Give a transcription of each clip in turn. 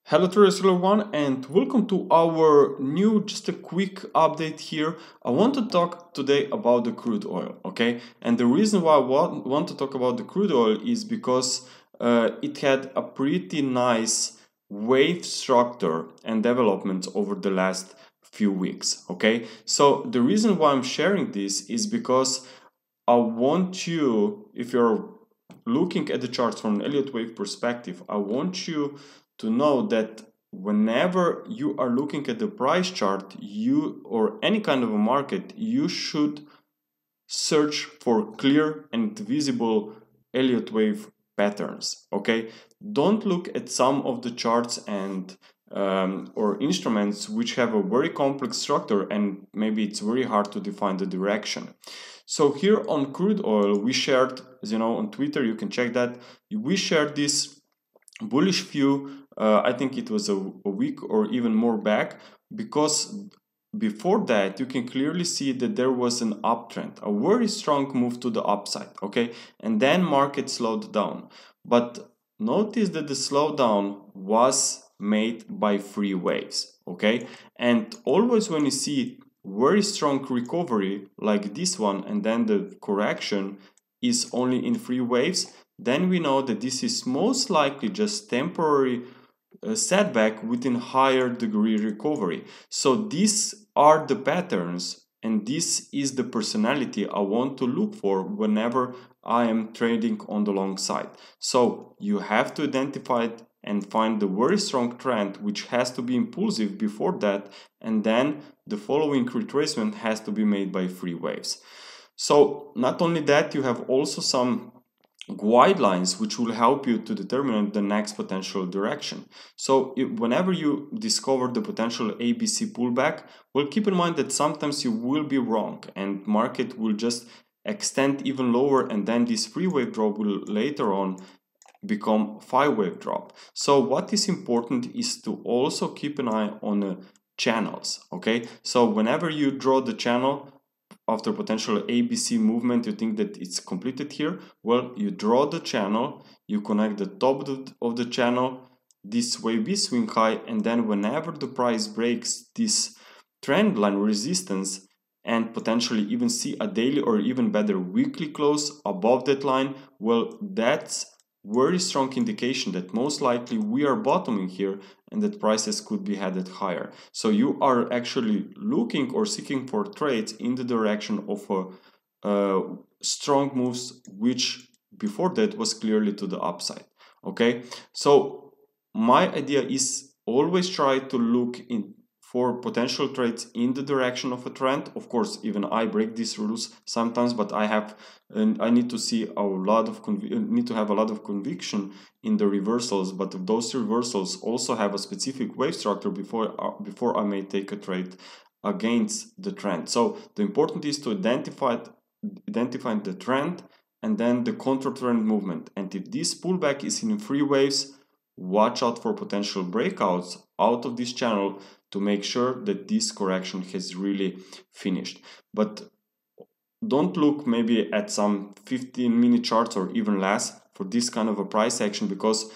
Hello traders everyone and welcome to our new just a quick update here. I want to talk today about the crude oil, okay? And the reason why I want to talk about the crude oil is because it had a pretty nice wave structure and development over the last few weeks, okay? So the reason why I'm sharing this is because I want you, if you're looking at the charts from an Elliott wave perspective, I want you to know that whenever you are looking at the price chart, you or any kind of a market, you should search for clear and visible Elliott wave patterns. Okay, don't look at some of the charts and or instruments which have a very complex structure and maybe it's very hard to define the direction. So here on crude oil, we shared, as you know, on Twitter, you can check that. We shared this bullish view. I think it was a week or even more back, because before that you can clearly see that there was an uptrend, a very strong move to the upside, okay, and then market slowed down. But notice that the slowdown was made by three waves, okay, and always when you see very strong recovery like this one and then the correction is only in three waves, then we know that this is most likely just temporary setback within higher degree recovery. So these are the patterns and this is the personality I want to look for whenever I am trading on the long side. So you have to identify it and find the very strong trend which has to be impulsive before that, and then the following retracement has to be made by three waves. So not only that, you have also some guidelines which will help you to determine the next potential direction. So whenever you discover the potential ABC pullback, well, keep in mind that sometimes you will be wrong and market will just extend even lower, and then this three wave drop will later on become five wave drop. So what is important is to also keep an eye on channels, okay? So whenever you draw the channel after potential ABC movement, you think that it's completed here, well, you draw the channel, you connect the top of the channel, this wave B swing high, and then whenever the price breaks this trend line resistance and potentially even see a daily or even better weekly close above that line, well, that's very strong indication that most likely we are bottoming here and that prices could be headed higher. So you are actually looking or seeking for trades in the direction of strong moves, which before that was clearly to the upside. Okay, so my idea is always try to look in for potential trades in the direction of a trend. Of course, even I break these rules sometimes, but I need to see a lot of need to have a lot of conviction in the reversals. But those reversals also have a specific wave structure before I may take a trade against the trend. So the important is to identify the trend and then the contra trend movement. And if this pullback is in three waves, watch out for potential breakouts out of this channel to make sure that this correction has really finished. But don't look maybe at some 15-minute charts or even less for this kind of a price action, because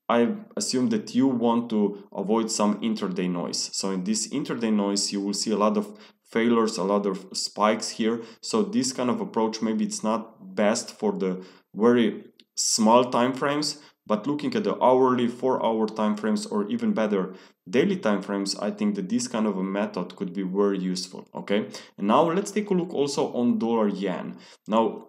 I assume that you want to avoid some intraday noise. So in this intraday noise, you will see a lot of failures, a lot of spikes here. So this kind of approach, maybe it's not best for the very small time frames, but looking at the hourly, 4-hour time frames, or even better, daily time frames, I think that this kind of a method could be very useful. Okay, and now let's take a look also on dollar yen. Now,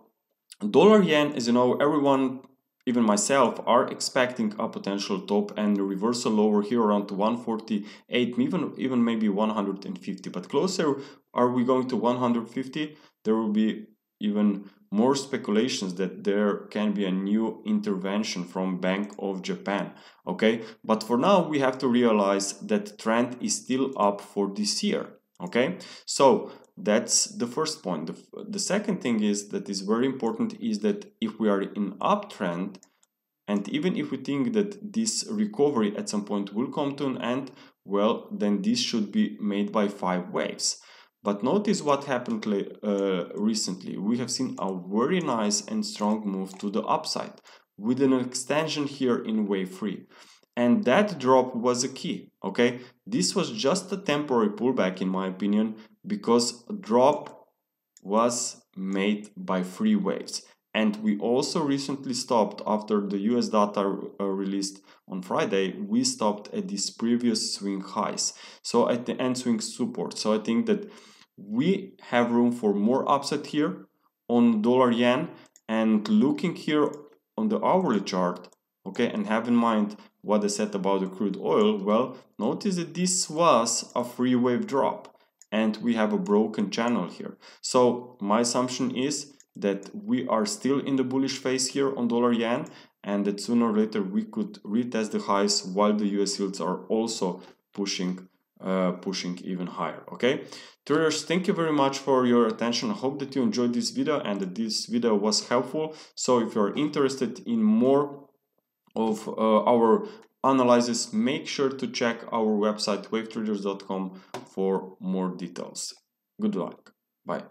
dollar yen, as you know, everyone, even myself, are expecting a potential top and reversal lower here around to 148, even maybe 150. But closer, are we going to 150? There will be even more speculations that there can be a new intervention from Bank of Japan. Okay, but for now we have to realize that trend is still up for this year. Okay, so that's the first point. The second thing is that is very important is that if we are in uptrend, and even if we think that this recovery at some point will come to an end, well, then this should be made by five waves. But notice what happened recently. We have seen a very nice and strong move to the upside with an extension here in wave 3. and that drop was a key. Okay, this was just a temporary pullback in my opinion, because a drop was made by 3 waves. And we also recently stopped after the US data released on Friday. We stopped at these previous swing highs, so at the end swing support. So I think that we have room for more upside here on dollar yen. And looking here on the hourly chart, okay, and have in mind what I said about the crude oil, well, notice that this was a 3 wave drop and we have a broken channel here. So my assumption is that we are still in the bullish phase here on dollar yen, and that sooner or later we could retest the highs while the US yields are also pushing even higher. Okay, traders, thank you very much for your attention. I hope that you enjoyed this video and that this video was helpful. So if you're interested in more of our analysis, make sure to check our website wavetraders.com for more details. Good luck. Bye.